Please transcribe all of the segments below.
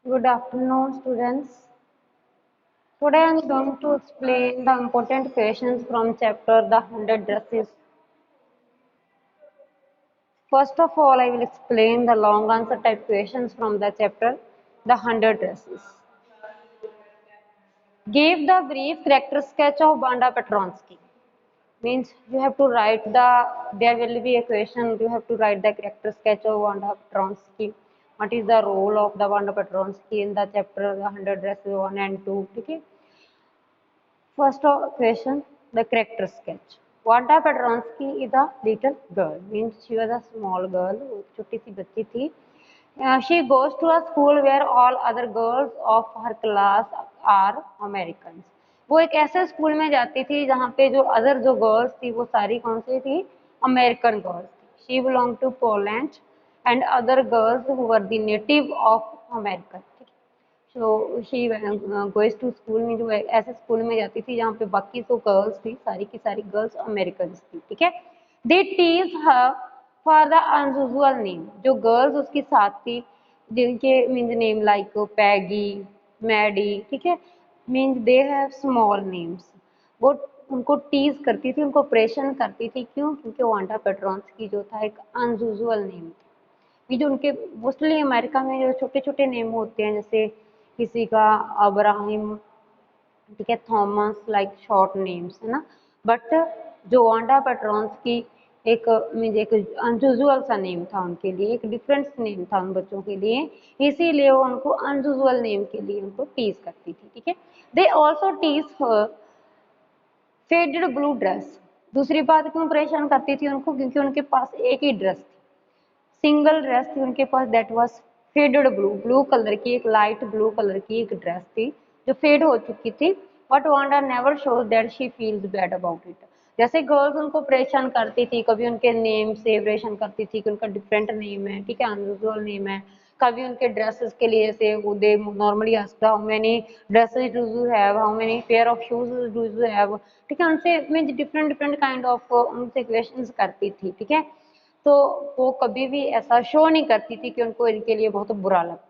Good afternoon, students. Today I am going to explain the important questions from chapter The 100 Dresses. First of all, I will explain the long answer type questions from the chapter The 100 Dresses. Give the brief character sketch of Banda Petronsky. Means you have to write there will be a question, you have to write the character sketch of Wanda Petronsky. What is the role of the Wanda Petronsky in the chapter The 100 Dresses 1 and 2? Okay. First question, the character sketch. Wanda Petronsky is a little girl, means she was a small girl, छोटी सी बच्ची थी. She goes to a school where all other girls of her class are Americans. वो एक ऐसे school में जाती थी जहाँ पे जो अदर जो गर्ल्स थी वो सारी कौन सी थी, अमेरिकन गर्ल्स थी. She belonged to Poland and other girls who were the native of America. So she goes to school में जो ऐसे स्कूल में जाती थी जहाँ पे बाकी तो गर्ल्स थी, सारी की सारी गर्ल्स अमेरिकन थी. ठीक है. They tease her for the unusual name. जो गर्ल्स उसके साथ थी जिनके means name like Peggy, Maddie, ठीक है, means they have small names. वो उनको टीज करती थी, उनको परेशान करती थी. क्यों? क्योंकि वांडा पेट्रोन्स्की जो था एक अनयूजुअल नेम था. ये जो उनके मोस्टली अमेरिका में जो छोटे छोटे नेम होते हैं, जैसे किसी का अब्राहिम, ठीक है, थॉमस, लाइक शॉर्ट नेम्स है ना. बट जो वांडा पेट्रोन्स्की एक मीन्स एक अनयूजुअल सा नेम था उनके लिए, एक डिफरेंट नेम था उन बच्चों के लिए, इसीलिए वो उनको अनयूजुअल नेम के लिए उनको टीज करती थी. ठीक है. They also tease her faded blue dress. दूसरी बात क्यों परेशान करती थी उनको? क्योंकि उनके पास एक ही ड्रेस थी, सिंगल ड्रेस थी उनके पास, that was faded blue. Blue colour की, एक लाइट ब्लू कलर की एक ड्रेस थी जो फेड हो चुकी थी. But Wanda never shows that she feels bad about it. जैसे गर्ल्स उनको परेशान करती थी, कभी उनके नेम से परेशान करती थी कि उनका डिफरेंट नेम है, ठीक है, अनयूजुअल नेम है. कभी उनके ड्रेसेस के लिए से वो they normally asked how many dresses do you have, how many pair of shoes do you have, ठीक है. उनसे means different different kind of उनसे क्वेश्चंस करती थी. ठीक है. तो वो कभी भी ऐसा शो नहीं करती थी कि उनको इनके लिए बहुत बुरा लगता है.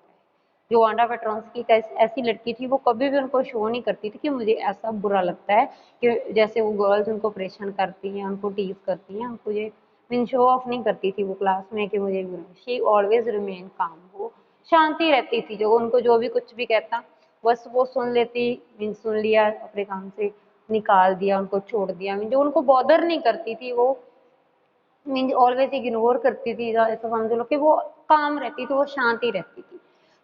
जो वांडा पेट्रोन्स्की ऐसी लड़की थी, वो कभी भी उनको शो नहीं करती थी कि मुझे ऐसा बुरा लगता है कि जैसे वो गर्ल्स उनको परेशान करती हैं, उनको टीज करती हैं, उनको ये मीन शो ऑफ नहीं करती थी वो क्लास में कि मुझे. शी ऑलवेज रिमेन काम. वो शांति रहती थी. जो उनको जो भी कुछ भी कहता बस वो सुन लेती, मीन सुन लिया, अपने काम से निकाल दिया, उनको छोड़ दिया. मीन जो उनको बॉदर नहीं करती थी, वो मीन्स ऑलवेज इग्नोर करती थी, ऐसा समझ लो कि वो काम रहती थी, वो शांति रहती थी.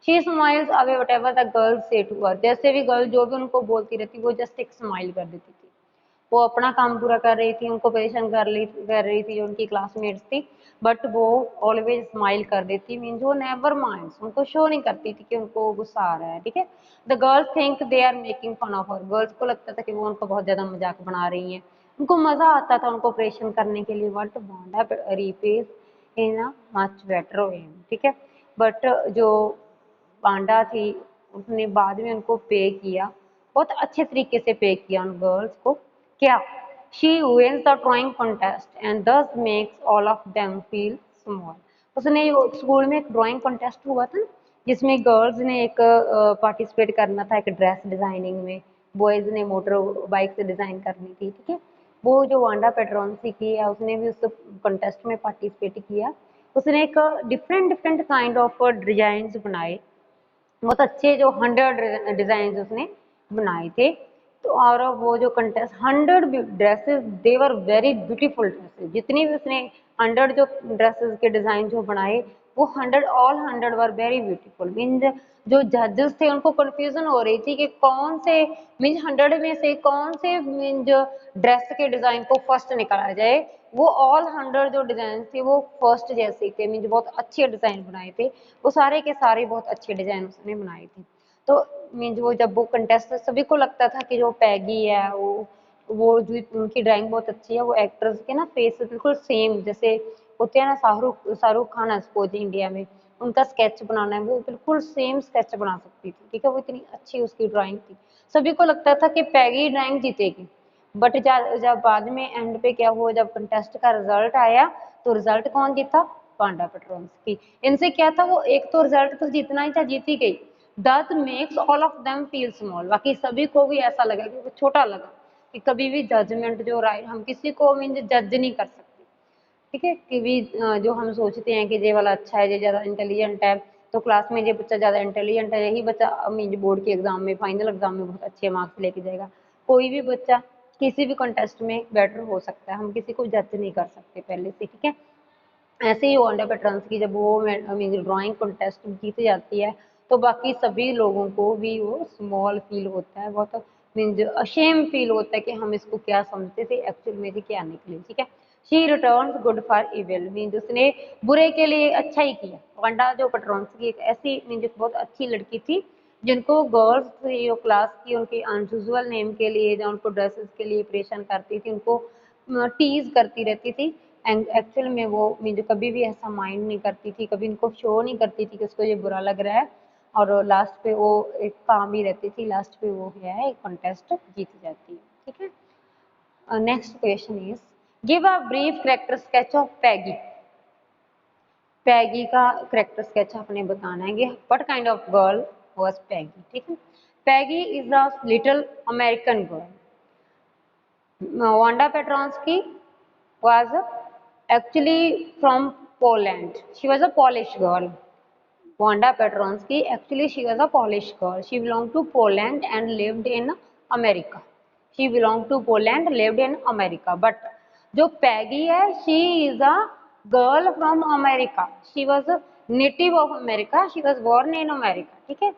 She smiles away whatever the girls से टू हर. जैसे भी गर्ल जो भी उनको बोलती रहती, वो जस्ट एक स्माइल कर देती थी. वो अपना काम पूरा कर रही थी, उनको परेशान कर रही थी जो उनकी क्लासमेट्स थी, बट वो ऑलवेज स्माइल कर देती. मीन्स वो नेवर माइंड्स, उनको शो नहीं करती थी कि उनको गुस्सा आ रहा है. ठीक है. The girls think they are making fun of her. Girls को लगता था कि वो उनको बहुत ज्यादा मजाक बना रही हैं, उनको मजा आता था उनको परेशान करने के लिए. But Wanda रिपेज in a much better way. ठीक है. बट जो वांडा थी उसने बाद में उनको पे किया, बहुत अच्छे तरीके से पे किया उन गर्ल्स को. क्या? She wins the drawing contest and thus makes all of them feel small. उसने स्कूल में एक ड्राइंग कॉन्टेस्ट हुआ था जिसमें गर्ल्स ने एक पार्टिसिपेट करना था एक ड्रेस डिजाइनिंग में, बॉयज ने मोटर बाइक से डिजाइन करनी थी. ठीक है. वो जो वांडा पेट्रोन्सी की है उसने भी उस कॉन्टेस्ट में पार्टिसिपेट किया. उसने एक different different kind of design बनाए, बहुत अच्छे जो 100 डिजाइन उसने बनाए थे. तो और वो जो contest 100 dresses, they were very beautiful dresses. जितनी भी उसने 100 जो ड्रेसेस के डिजाइन जो बनाए, वो 100 all 100 were very beautiful. Means जो जजेस थे उनको कंफ्यूजन हो रही थी कि कौन से मीन्स 100 में से कौन से मीन्स ड्रेस के डिजाइन को फर्स्ट निकाला जाए. वो ऑल 100 जो डिजाइन थे वो फर्स्ट जैसे थे, मीन्स बहुत अच्छे डिजाइन बनाए थे. वो सारे के सारे बहुत अच्छे डिजाइन उसने बनाए थे. तो मीन्स वो जब वो कंटेस्ट सभी को लगता था कि जो पैगी है वो जो उनकी ड्राइंग बहुत अच्छी है, वो एक्टर्स के ना फेस बिल्कुल सेम जैसे होते हैं ना, शाहरुख खान है सपोज इंडिया में, उनका स्केच बनाना है, वो बिल्कुल सेम स्केच बना सकती थी. ठीक है. वो इतनी अच्छी उसकी ड्राइंग थी. सभी को लगता था कि पैगी ड्राइंग जीतेगी. बट जब बाद में एंड पे क्या हुआ, जब कंटेस्ट का रिजल्ट आया तो रिजल्ट कौन जीता? Wanda Petronski. इनसे क्या था, वो एक तो रिजल्ट तो जीतना ही था, जीती गई, that makes all of them feel small, बाकी सभी को भी ऐसा लगा कि वो छोटा लगा, कि कभी भी जजमेंट जो राइट, हम किसी को मीन जज नहीं कर सकते, ठीक है, कि भी जो हम सोचते हैं कि ये वाला अच्छा है, ये ज़्यादा इंटेलिजेंट है, तो क्लास में ये बच्चा ज़्यादा इंटेलिजेंट है, यही बच्चा मीन बोर्ड के एग्जाम में, फाइनल एग्जाम में बहुत अच्छे मार्क्स लेके जाएगा। कोई भी बच्चा किसी भी कंटेस्ट में बेटर हो सकता है, हम किसी को जज नहीं कर सकते पहले से, ठीक है। ऐसे ही वांडा पेट्रोन्स की जब वो मीन ड्राइंग कंटेस्ट जीत जाती है, तो बाकी सभी लोगों को भी वो स्मॉल फील होता है, बहुत मीन अशेम फील होता है कि हम इसको क्या समझते थे, एक्चुअल में क्या निकले, ठीक है। She returns good for evil, mean उसने बुरे के लिए अच्छा ही किया। वांडा जो पेट्रोन्स की एक ऐसी मीन जो बहुत अच्छी लड़की थी, जिनको गर्ल्स जो क्लास की उनके अनयूजुअल नेम के लिए या उनको ड्रेसेस के लिए परेशान करती थी, उनको टीज करती रहती थी। एंड एक्चुअल में वो मुझे कभी भी ऐसा माइंड नहीं करती थी, कभी इनको शो नहीं करती थी कि उसको ये बुरा लग रहा है, और लास्ट पे वो एक काम ही रहती थी, लास्ट पे वो क्या है एक कॉन्टेस्ट जीत जाती है, ठीक है। Next question is give a brief character sketch of Peggy. Peggy का कैरेक्टर स्केच आपने बताना है कि what kind of girl was Peggy, ठीक है। Peggy is a little American girl. Wanda Petronski was actually from Poland. She was a Polish girl. Wanda Petronsky, actually she was a Polish girl. She belonged to Poland and lived in America. She belonged to Poland, lived in America. But जो Peggy है, she is a girl from America. She was a native of America. She was born in America. ठीक है।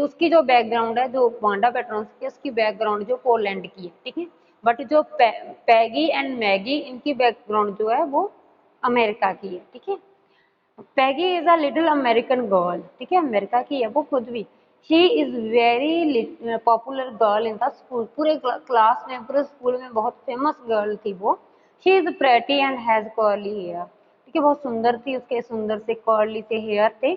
उसकी जो background है, जो Wanda Petronsky है, उसकी बैकग्राउंड जो पोलैंड की है, ठीक है। बट जो पैगी एंड मैगी, इनकी बैकग्राउंड जो है वो अमेरिका की है, ठीक है। Peggy is a little American girl, ठीक है, अमेरिका की है वो खुद भी। She is very popular girl in the school, पूरे क्लास में, पूरे स्कूल में बहुत फेमस गर्ल थी वो। She is pretty and has curly hair, ठीक है, बहुत सुंदर थी, उसके सुंदर से कर्ली से हेयर थे।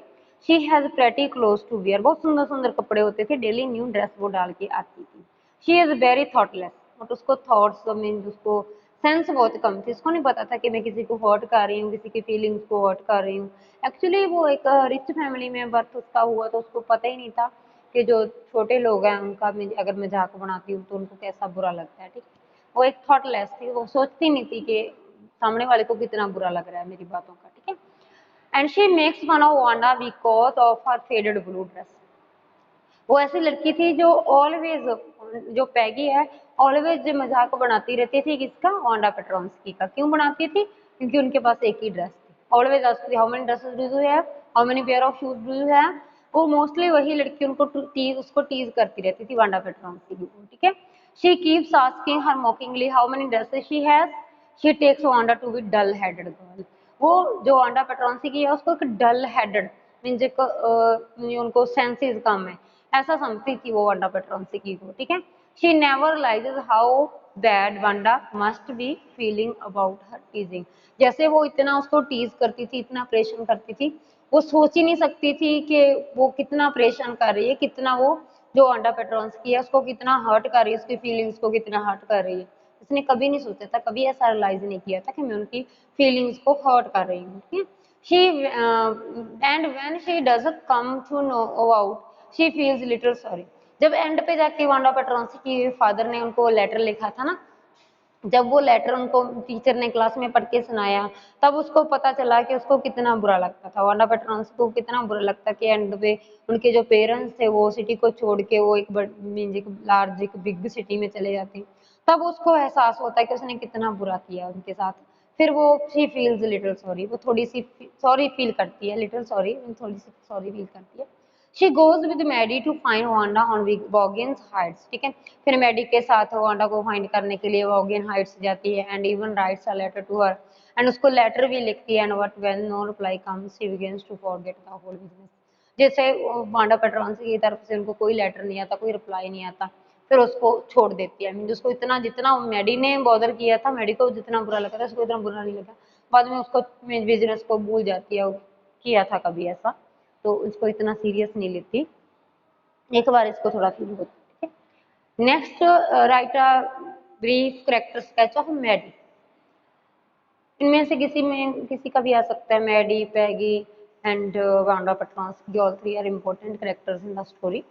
She has pretty clothes to wear, बहुत सुंदर सुंदर कपड़े होते थे, डेली न्यू ड्रेस वो डाल के आती थी। She is very thoughtless, but उसको थॉट्स मीन उसको सेंस बहुत कम थी, उसको नहीं पता था कि मैं किसी को हर्ट कर रही हूँ, किसी की फीलिंग्स को हर्ट कर रही हूँ। एक्चुअली वो एक रिच फैमिली में बर्थ उसका हुआ, तो उसको पता ही नहीं था कि जो छोटे लोग हैं उनका मैं अगर मजाक बनाती हूँ तो उनको कैसा बुरा लगता है, ठीक है। वो एक थॉटलेस थी, वो सोचती नहीं थी कि सामने वाले को कितना बुरा लग रहा है मेरी बातों का, ठीक है। And she makes fun of Wanda because of her faded blue dress. वो ऐसी लड़की थी जो ऑलवेज, जो पैगी है, ऑलवेज जो मजाक बनाती रहती थी किसका, वांडा पेट्रोन्स्की का। क्यों बनाती थी, क्योंकि उनके पास एक ही ड्रेस थी। Always asked how many dresses do you have, how many pair of shoes do you have. वो मोस्टली वही लड़की उनको उसको टीज करती रहती थी, वांडा पेट्रोन्स्की को, ठीक है। She keeps asking her mockingly how many dresses she has. She takes Wanda to be dull headed girl. वो जो वांडा पेट्रोन्स्की है उसको एक डल हेडेड मीन उनको सेंसेस कम है ऐसा समझती थी वो वांडा पेट्रोन्स्की को, ठीक है। She never realises how bad Wanda must be feeling about her teasing. जैसे वो इतना उसको टीज करती थी, इतना परेशान करती थी, वो सोच ही नहीं सकती थी कि वो कितना परेशान कर रही है, कितना वो जो वांडा पेट्रोन्स्की है उसको कितना हर्ट कर रही है, उसकी फीलिंग्स को कितना हर्ट कर रही है। उसने कभी नहीं सोचा था, कभी ऐसा रियलाइज नहीं किया था कि मैं उनकी फीलिंग्स को हर्ट कर रही हूँ, ठीक है। she and when she doesn't come to know about she feels little sorry। जब एंड पे जाके वांडा पेट्रोन्स्की के फादर ने उनको लेटर लिखा था ना, जब वो लेटर उनको टीचर ने क्लास में पढ़ के सुनाया, तब उसको पता चला कि उसको कितना बुरा लगता था, वांडा पेट्रोन्स्की को कितना बुरा लगता कि एंड पे उनके जो पेरेंट्स थे वो सिटी को छोड़ के वो एक लार्ज एक बिग सिटी में चले जाते। तब उसको एहसास होता है कि उसने कितना बुरा किया उनके साथ। फिर वो शी फील्स लिटिल सॉरी, वो थोड़ी सी सॉरी फील करती है, लिटिल सॉरी, थोड़ी सी सॉरी फील करती है। She goes with Maddie to find Wanda on Boggins Heights, ठीक है। फिर मैडी के साथ वांडा को फाइंड करने के लिए वॉगिन हाइट्स जाती है and even writes a letter to her, and उसको लेटर भी लिखती है। And what when no reply comes she begins to forget the whole business. जैसे वांडा पेट्रोन्स्की की तरफ से उनको कोई लेटर नहीं आता, कोई रिप्लाई नहीं आता, फिर उसको छोड़ देती है। मीन उसको इतना जितना मैडी ने बॉदर किया था, मैडी को जितना बुरा लगा था उसको इतना बुरा नहीं लगा, बाद में उसको बिजनेस को भूल जाती है किया था कभी ऐसा, तो उसको इतना सीरियस नहीं लेती, एक बार इसको थोड़ा फील होता है, ठीक है। Next write a brief character sketch of Maddie. इनमें से किसी का भी आ सकता है, Maddie, Peggy, and Wanda Petronsky. All three are important characters in the story.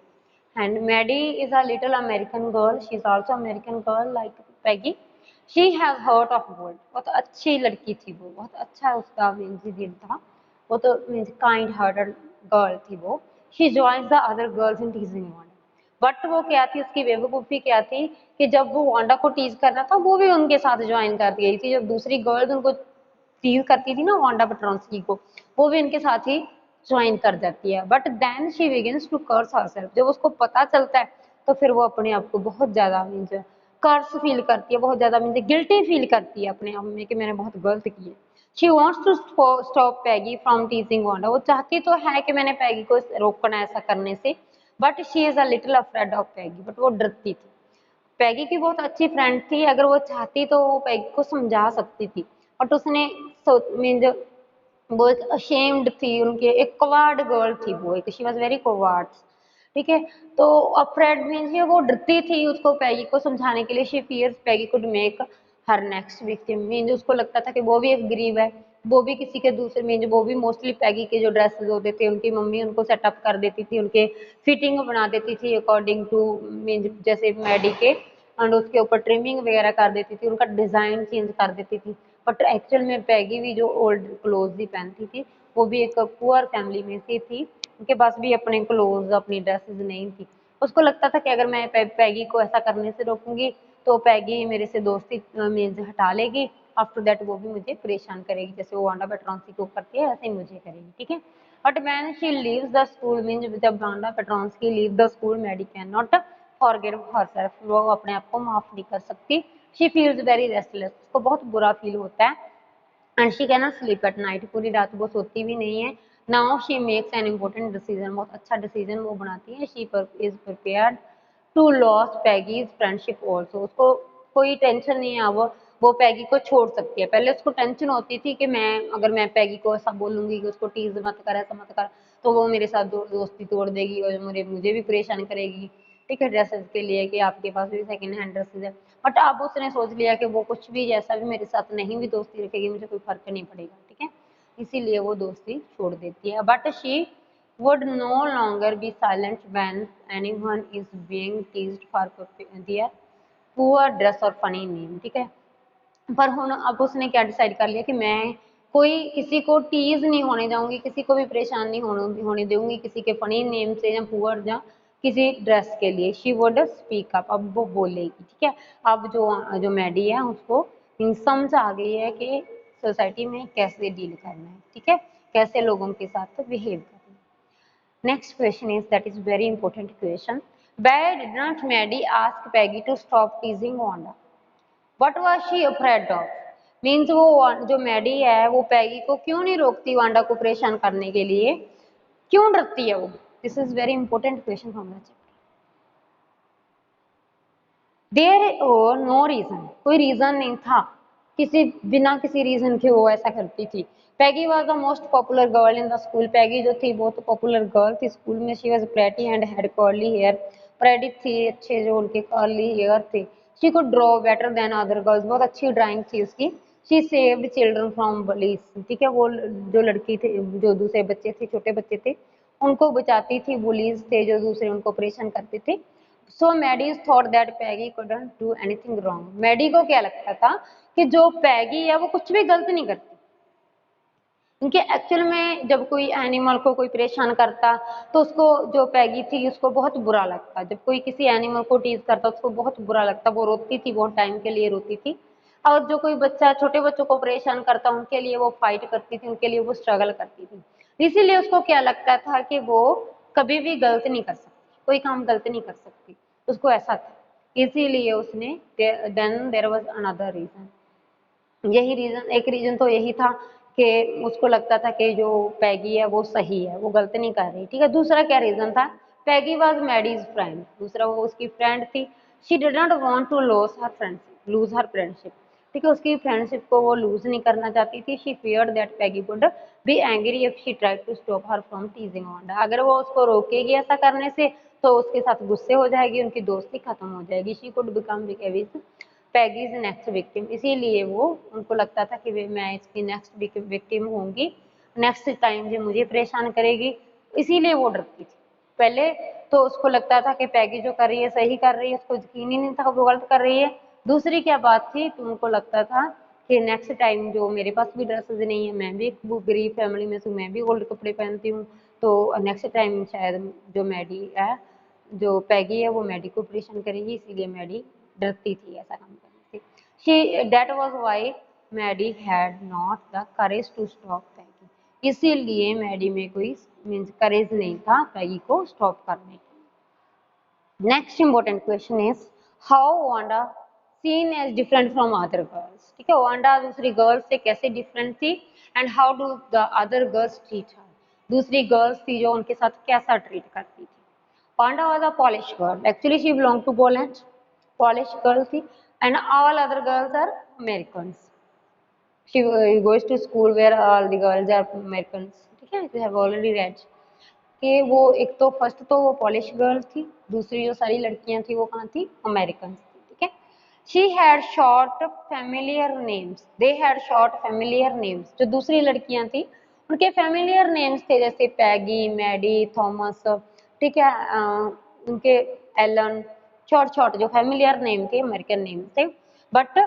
And Maddie is a little American girl. She's also American girl like Peggy. She has heart of gold. बहुत अच्छी लड़की थी वो, बहुत अच्छा उसका means दिल था, वो तो मीन्स काइंड हार्टेड गर्ल थी वो. She joins the other girls in teasing Wanda. But वो क्या थी, उसकी बेवकूफ़ी क्या थी कि जब वो वांडा को टीज करना था वो भी उनके साथ ज्वाइन कर गई थी. जब दूसरी गर्ल्स उनको टीज करती थी ना वांडा पेट्रोंस्की को, वो भी इनके साथ ही ज्वाइन कर जाती है. But then she begins to curse herself. जब उसको पता चलता है तो फिर वो अपने आप को बहुत ज़्यादा मीन्स कर्स फील करती है, बहुत ज़्यादा मीन्स गिल्टी फील करती है अपने आप में कि मैंने बहुत गलत किया. She wants to stop Peggy from teasing Wanda. वो चाहती तो है कि मैंने पैगी को रोकना ऐसा करने से, but she is a little afraid of Peggy. But वो डरती थी. पैगी की बहुत अच्छी फ्रेंड थी, अगर वो चाहती तो वो पैगी को समझा सकती थी, बट उसने मीन्स वो एक अशेम्ड थी, उनके एक कवार्ड गर्ल थी वो, एक शी वाज वेरी कवार्ड. ठीक है, तो अफ्रेड मीन्स वो डरती थी उसको पैगी को समझाने के लिए. She fears Peggy could make her next victim. Means उसको लगता था कि वो भी एक गरीब है, वो भी किसी के दूसरे मीन्स वो भी मोस्टली पैगी के जो ड्रेसेस होते थे उनकी मम्मी उनको सेटअप कर देती थी, उनके फिटिंग बना देती थी अकॉर्डिंग टू मीन्स जैसे मैडी के, एंड उसके ऊपर ट्रिमिंग वगैरह कर देती थी, उनका डिज़ाइन चेंज कर देती थी. बट एक्चुअल में पैगी भी जो ओल्ड क्लोथ्स ही पहनती थी, वो भी एक पुअर फैमिली में से थी, उनके पास भी अपने क्लोथ्स अपनी ड्रेसेस नहीं थी. उसको लगता था कि अगर मैं पैगी को ऐसा करने से रोकूंगी तो पैगी मेरे से दोस्ती मीन्स हटा लेगी. आफ्टर दैट वो भी मुझे परेशान करेगी, जैसे वो वांडा पेट्रोंस्की को करती है ऐसे ही मुझे करेगी. ठीक है, but when she leaves the school means जब Wanda Petronski leave the school, Maddie can not forgive herself. वो अपने आप को माफ नहीं कर सकती. She feels very restless. उसको बहुत बुरा फील होता है. And she can not sleep at night. पूरी रात वो सोती भी नहीं है. Now she makes an important decision. बहुत अच्छा डिसीजन वो बनाती है. She is prepared to loss Peggy's friendship also. उसको कोई टेंशन नहीं है, वो पैगी को छोड़ सकती है. पहले उसको टेंशन होती थी कि मैं अगर मैं पैगी को ऐसा बोलूंगी कि उसको टीज मत कर, ऐसा मत कर, तो वो मेरे साथ दोस्ती तोड़ देगी और मुझे भी परेशान करेगी. ठीक है, ड्रेसेस के लिए कि आपके पास भी सेकंड हैंड ड्रेसेस है. बट अब उसने सोच लिया कि वो कुछ भी जैसा भी मेरे साथ नहीं भी दोस्ती रखेगी मुझे कोई फर्क नहीं पड़ेगा. ठीक है, इसीलिए वो दोस्ती छोड़ देती है. But she would no longer be silent when anyone is being teased for their poor dress or funny name. ठीक है, पर अब उसने क्या डिसाइड कर लिया कि मैं कोई किसी को टीज नहीं होने जाऊंगी, किसी को भी परेशान नहीं होने दूंगी किसी के फनी नेम से या पुअर या किसी ड्रेस के लिए. She would speak up. अब वो बोलेगी. ठीक है, अब जो मैडी है उसको समझ आ गई है कि सोसाइटी में कैसे डील करना है. ठीक है, कैसे लोगों के साथ बिहेव करना है. Next question is, that is very important question. Why did not Maddie ask Peggy to stop teasing Wanda? What was she afraid of? Means वो जो मैडी है वो पैगी को क्यों नहीं रोकती वांडा को परेशान करने के लिए, क्यों डरती है वो? This is very important question from the chapter. There are no reason. कोई रीजन नहीं था, किसी बिना किसी रीजन के वो ऐसा करती थी. Peggy was the most popular girl in the school. Peggy जो थी बहुत पॉपुलर गर्ल थी स्कूल में. She was pretty and had curly hair. Pretty थी, अच्छे जो उनके कर्ली हेयर थे. She could draw better than other girls. बहुत अच्छी ड्राइंग थी उसकी. She saved children from bullies. ठीक है, वो जो लड़की थे, जो दूसरे बच्चे थे, छोटे बच्चे थे, उनको बचाती थी. बुलीज थे जो दूसरे उनको परेशान करते थे. So Maddie thought that Peggy couldn't do anything wrong. Maddie को क्या लगता था कि जो पैगी है वो कुछ भी गलत नहीं करती. क्योंकि एक्चुअल में जब कोई एनिमल को कोई परेशान करता तो उसको, जो पैगी थी उसको बहुत बुरा लगता. जब कोई किसी एनिमल को टीज करता उसको बहुत बुरा लगता. वो रोती थी, बहुत टाइम के लिए रोती थी. और जो कोई बच्चा छोटे बच्चों को परेशान करता उनके लिए वो फाइट करती थी, उनके लिए वो स्ट्रगल करती थी. इसीलिए उसको क्या लगता था कि वो कभी भी गलत नहीं कर सकती, कोई काम गलत नहीं कर सकती. उसको ऐसा था. इसीलिए उसने then there was another reason. यही रीजन, एक रीजन तो यही था कि उसको लगता था कि जो पैगी है वो सही है, वो गलत नहीं कर रही. ठीक है, दूसरा क्या रीजन था? Peggy was Maddie's friend. दूसरा वो उसकी फ्रेंड थी. She did not want to lose her friendship. ठीक है, उसकी फ्रेंडशिप को वो लूज नहीं करना चाहती थी. She feared that Peggy would be angry if she tried to stop her from teasing Wanda. अगर वो उसको रोकेगी ऐसा करने से तो उसके साथ गुस्से हो जाएगी, उनकी दोस्ती खत्म हो जाएगी. She could become Peggy's next victim. इसीलिए वो उनको लगता था कि मैं इसकी नेक्स्ट विक्टिम होंगी. नेक्स्ट टाइम जो मुझे परेशान करेगी, इसीलिए वो डरती थी। पहले तो उसको लगता था कि पैगी जो कर रही है सही कर रही है, उसको यकीन ही नहीं था वो गलत कर रही है। दूसरी क्या बात थी तो उनको लगता था कि नेक्स्ट टाइम जो मेरे पास भी ड्रेसेस नहीं है, मैं भी एक गरीब फैमिली में से, मैं भी ओल्ड कपड़े पहनती हूँ, तो नेक्स्ट टाइम शायद जो मैडी है, जो पैगी है, वो मैडी को परेशान करेगी, इसीलिए मैडी डरती थी ऐसा काम करने से। She that was why Maddie had not the courage to stop Peggy, इसीलिए मैडी में कोई मीन्स करेज नहीं था पैगी को स्टॉप करने की। Next important question is how Wanda seen as different from other girls. ठीक है, वांडा दूसरी गर्ल्स से कैसे डिफरेंट थी and how do the other girls treat her, दूसरी गर्ल्स थी जो उनके साथ कैसा ट्रीट करती थी। Panda was a Polish girl. Actually, she belonged to Poland. Polish girl थी, and all other girls are Americans. She goes to school where all the girls are Americans. ठीक है, you have already read. कि वो एक तो first तो वो polish girl थी, दूसरी जो सारी लड़कियां थी वो कहाँ थी, अमेरिकन थी। ठीक है, she had short familiar names, they had short familiar names, जो दूसरी लड़कियां थी उनके फैमिलियर नेम्स थे, जैसे पैगी, मैडी, थॉमस। ठीक है, उनके एलन, शॉर्ट शॉर्ट जो फैमिलियर नेम थे, अमेरिकन नेम थे। बट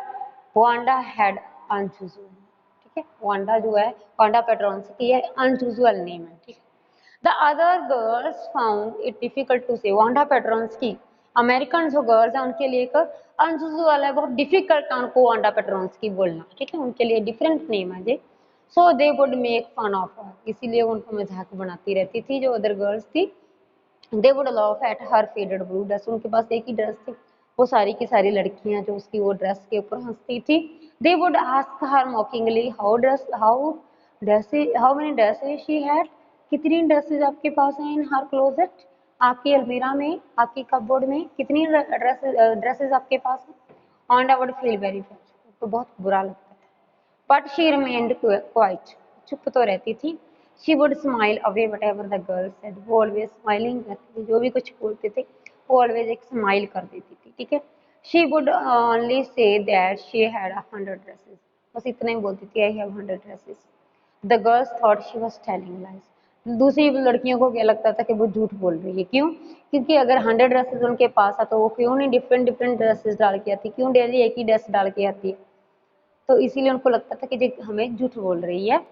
वांडा हैड अनयूजुअल, ठीक है, वांडा जो है, वांडा पेट्रोन्स्की की ये अनयूजुअल नेम है। ठीक है, The other girls found it difficult to say. Wanda Petronski, American जो गर्ल्स हैं उनके लिए एक अनयूजुअल है, बहुत डिफिकल्ट है उनको वांडा पेट्रोन्स्की बोलना। ठीक है, उनके लिए डिफरेंट नेम है जी। So they would make fun of her, इसीलिए उनको मजाक बनाती रहती थी जो अदर गर्ल्स थी। They would laugh at her faded blue dress, उनके पास एक ही ड्रेस थी, वो सारी की सारी लड़कियां जो उसकी वो ड्रेस के ऊपर हंसती थी। They would ask her mockingly how many dresses she had, कितनी ड्रेसेस आपके पास हैं इन हर क्लोजेट, आपकी अलमीरा में, आपकी कपबोर्ड में कितनी ड्रेसेस आपके पास हैं। And I would feel very bad, तो बहुत बुरा लगता था। बट शी रिमेन्ड क्वाइट, चुप तो रहती थी। She would smile away what ever the girls said, वो ऑलवेज स्माइलिंग करती थी, जो भी कुछ बोलते थे वो ऑलवेज एक स्माइल कर देती थी। ठीक है, she would only say that she had 100 dresses, बस इतना ही बोलती थी, I have 100 dresses. The girls thought she was telling lies, दूसरी लड़कियों को क्या लगता था कि वो झूठ बोल रही है। क्यों? क्योंकि अगर 100 ड्रेसेस उनके पास है तो वो क्यों नहीं डिफरेंट डिफरेंट ड्रेसेस डाल के आती, क्यों डेली एक ही ड्रेस डाल के आती है। तो इसीलिए उनको लगता था कि ये हमें झूठ बोल रही है,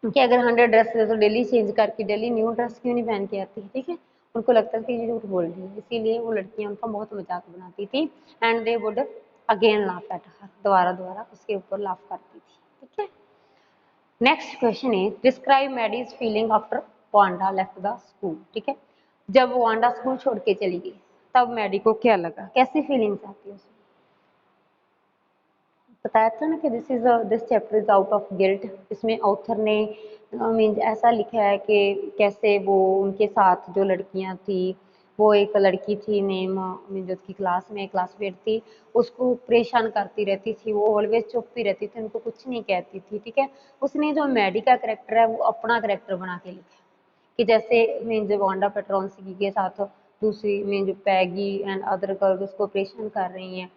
कि अगर 100 ड्रेस है तो डेली चेंज करके डेली न्यू ड्रेस क्यों नहीं पहन के आती है। ठीक है, उनको लगता था कि ये झूठ बोल रही है, इसीलिए वो लड़कियां उनका बहुत मजाक बनाती थी। And they would again laugh at her, दोबारा दोबारा उसके ऊपर लाफ करती थी। ठीक है, next question is describe Maddie's feeling after Wanda left the school. ठीक है, जब वांडा स्कूल छोड़ के चली गई तब मैडी को क्या लगा, कैसी फीलिंग्स आती है उसमें। बताया था ना कि this chapter is out of guilt. इसमें ऑथर ने मीन ऐसा लिखा है कि कैसे वो उनके साथ जो लड़कियां थी, वो एक लड़की थी नेम मीन जो उसकी क्लास में क्लासमेट थी, उसको परेशान करती रहती थी, वो ऑलवेज चुप ही रहती थी, उनको कुछ नहीं कहती थी। ठीक है, उसने जो मैडी का करेक्टर है वो अपना करेक्टर बना के लिखा है, कि जैसे मीन जो वांडा पेट्रोन्स्की के साथ दूसरी मीन जो पैगी एंड अदर गर्ल्स उसको परेशान कर रही हैं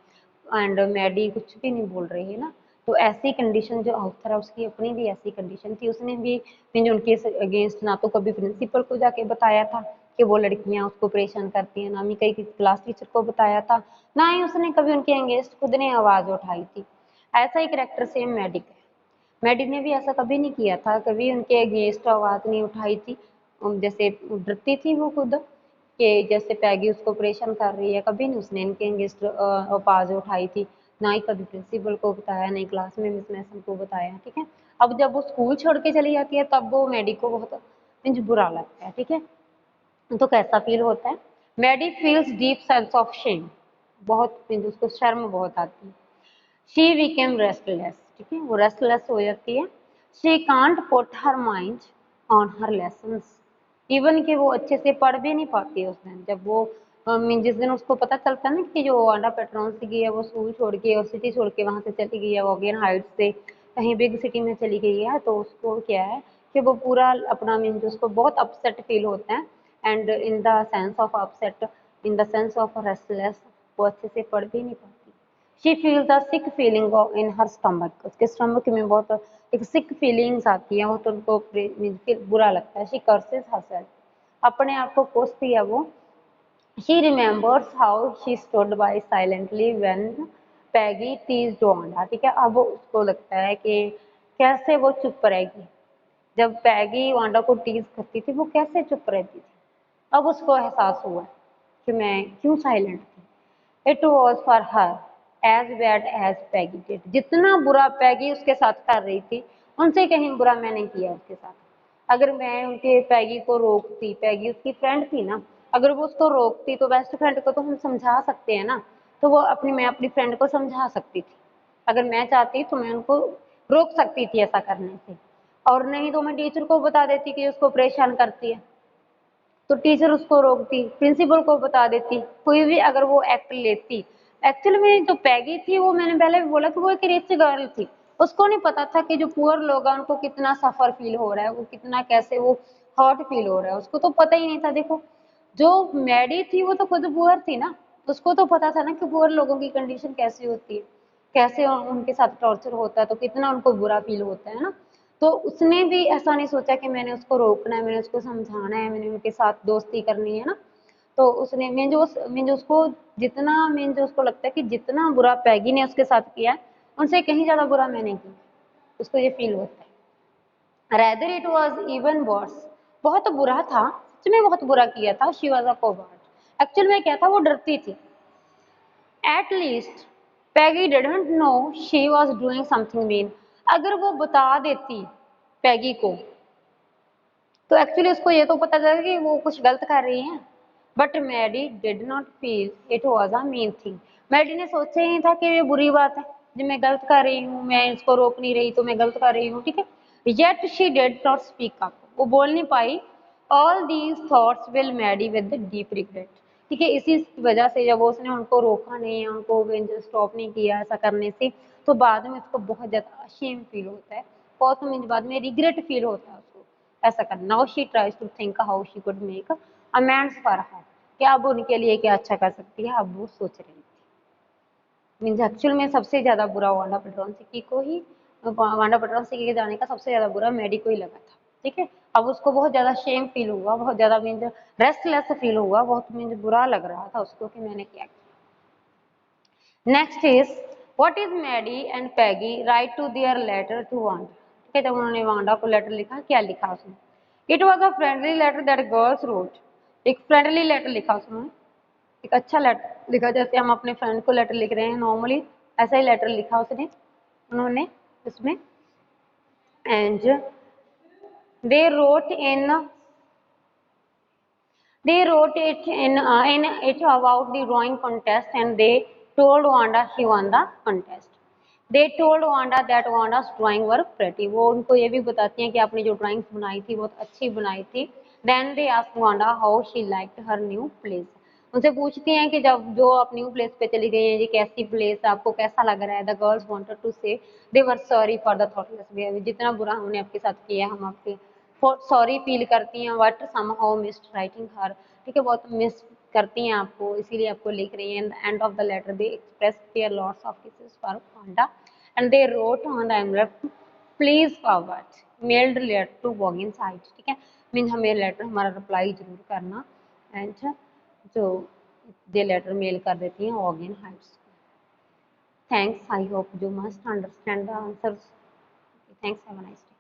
एंड मैडी कुछ भी नहीं बोल रही है ना, तो ऐसी कंडीशन जो ऑथर है उसकी अपनी भी ऐसी कंडीशन थी। उसने भी मीन उनके अगेंस्ट ना तो कभी प्रिंसिपल को जाके बताया था कि वो लड़कियां उसको परेशान करती हैं, ना ही कई क्लास टीचर को बताया था, ना ही उसने कभी उनके अगेंस्ट खुद ने आवाज उठाई थी। ऐसा ही करेक्टर सेम मैडी का है, मैडी ने भी ऐसा कभी नहीं किया था, कभी उनके अगेंस्ट आवाज नहीं उठाई थी। जैसे डरती थी वो खुद कि जैसे पैगी उसको परेशान कर रही है, कभी नहीं उसने इनके अगेंस्ट आवाज उठाई थी, ना ही कभी प्रिंसिपल को बताया, नहीं क्लास में मिस मैसन को बताया। ठीक है, अब जब वो स्कूल छोड़ के चली जाती है तब वो मैडी को बहुत मीन्स बुरा लगता है। ठीक है, तो कैसा फील होता है, Maddie feels deep sense of shame, बहुत मीन्स उसको शर्म बहुत आती है। शी बिकेम रेस्टलेस, ठीक है, वो रेस्टलेस हो जाती है। She can't put her mind on her lessons, even कि वो अच्छे से पढ़ भी नहीं पाती है उस दिन। जब वो जिस दिन उसको पता चलता है ना कि जो वांडा पेट्रोन्स्की है वो स्कूल छोड़ के और सिटी छोड़ के वहाँ से चली गई है, वॉगेन हाइट्स से कहीं बिग सिटी में चली गई है, तो उसको क्या है कि वो पूरा अपना मीन्स उसको बहुत अपसेट फील होता है। And in the sense of upset, in the sense of restless, वो अच्छे से पढ़ भी नहीं पाती। She feels a sick feeling in her stomach, उसके स्टमक में बहुत एक सिक फीलिंग्स आती है, वो तो उनको बुरा लगता है। शी कर्सेस हरसेल्फ, अपने आप को कोसती है वो। She remembers how she stood by silently when Peggy teased Wanda, ठीक है। अब उसको लगता है कि कैसे वो चुप रहेगी, जब पैगी वांडा को टीज करती थी वो कैसे चुप रहती थी। अब उसको एहसास हुआ कि मैं क्यों साइलेंट थी। It was for her as bad as Peggy did, जितना बुरा पैगी उसके साथ कर रही थी उनसे कहीं बुरा मैंने किया उसके साथ। अगर मैं उनके पैगी को रोकती, पैगी उसकी फ्रेंड थी ना, अगर वो उसको रोकती तो बेस्ट फ्रेंड को तो हम समझा सकते हैं ना, तो वो मैं अपनी फ्रेंड को समझा सकती थी। अगर मैं चाहती तो मैं उनको रोक सकती थी ऐसा करने से, और नहीं तो मैं टीचर को बता देती कि उसको परेशान करती है, तो टीचर उसको रोकती, प्रिंसिपल को बता देती, कोई भी अगर वो एक्ट लेती। एक्चुअली में जो पैगी थी वो मैंने पहले भी बोला कि वो एक रिच गर्ल थी, उसको नहीं पता था कि जो पुअर लोग हैं उनको कितना सफर फील हो रहा है, वो कितना कैसे वो हर्ट फील हो रहा है, उसको तो पता ही नहीं था। देखो जो मैडी थी वो तो खुद पुअर थी ना, उसको तो पता था ना कि पुअर लोगों की कंडीशन कैसी होती है, कैसे उनके साथ टॉर्चर होता है, तो कितना उनको बुरा फील होता है ना। तो उसने भी ऐसा नहीं सोचा कि मैंने उसको रोकना है, मैंने उसको समझाना है, मैंने उनके साथ दोस्ती करनी है ना। तो उसने मीन जो उसको जितना मीन जो उसको लगता है कि जितना बुरा पैगी ने उसके साथ किया है उनसे कहीं ज्यादा बुरा मैंने किया, उसको ये फील होता है। Rather it was even worse, बहुत बुरा था, सच में बहुत बुरा किया था। She was a coward, actual में क्या था वो डरती थी। At least Peggy didn't know she was doing something mean, अगर वो बता देती पैगी को तो एक्चुअली उसको ये तो पता चलेगा कि वो कुछ गलत कर रही है। But Maddie did not feel it was a mean thing, Maddie ने सोचा ही नहीं था कि ये बुरी बात है, जब मैं गलत कर रही हूँ, मैं इसको रोक नहीं रही तो मैं गलत कर रही हूँ, ठीक है। Yet she did not speak up, वो बोल नहीं पाई। All these thoughts will Maddie with deep regret, ठीक है। इसी वजह से जब उसने उनको रोका नहीं, उनको स्टॉप नहीं किया ऐसा करने से, तो बाद में उसको बहुत ज्यादा अशेम फील होता है, बहुत बाद में रिग्रेट फील होता है उसको ऐसा करना। Now she tries to think how she could make amends for her, क्या अब उनके लिए क्या अच्छा कर सकती है, अब वो सोच रही थी। मीन्स एक्चुअल में सबसे ज्यादा बुरा वांडा पेट्रोनसिकी को ही, वांडा पेट्रोनसिकी के जाने का सबसे ज्यादा बुरा मैडी को ही लगा था, ठीक है। अब उसको बहुत ज्यादा शेम फील हुआ, बहुत ज्यादा मीन्स रेस्टलेस फील हुआ, बहुत मीन्स बुरा लग रहा था उसको कि मैंने क्या किया। Next is what is Maddie and Peggy write to their letter to Wanda, ठीक है। जब उन्होंने वांडा को लेटर लिखा, क्या लिखा उसने। It was a friendly letter that girls wrote, एक फ्रेंडली लेटर लिखा उसने, एक अच्छा लेटर लिखा, जैसे हम अपने फ्रेंड को लेटर लिख रहे हैं नॉर्मली, ऐसा ही लेटर लिखा उसने उन्होंने उसमें। And they wrote in in it about the drawing contest, and they told Wanda she won the contest. They told Wanda that Wanda's drawing were pretty. वो उनको ये भी बताती हैं कि आपने जो ड्राइंग्स बनाई थी बहुत अच्छी बनाई थी। Then they asked Wanda how she liked her new place. उनसे पूछती हैं कि जब जो आप न्यू प्लेस पे चली गई हैं, ये कैसी प्लेस है, आपको कैसा लग रहा है। The girls wanted to say they were sorry for the thoughtless behaviour, जितना बुरा हमने आपके साथ किया हम आपके सॉरी फील करती हैं। बट समहाउ मिस्ड राइटिंग हर, ठीक है, बहुत मिस करती हैं आपको, इसीलिए आपको लिख रही हैं। End of the letter they express their lots of kisses for Wanda and they wrote on the envelope please forward mailed letter to Wogan site, ठीक है। मीन हमें लेटर हमारा रिप्लाई जरूर करना। एंड जो दे लेटर मेल कर देती हैं वॉगिन Heights. Thanks, I hope you must understand the answers. Thanks, have a nice day.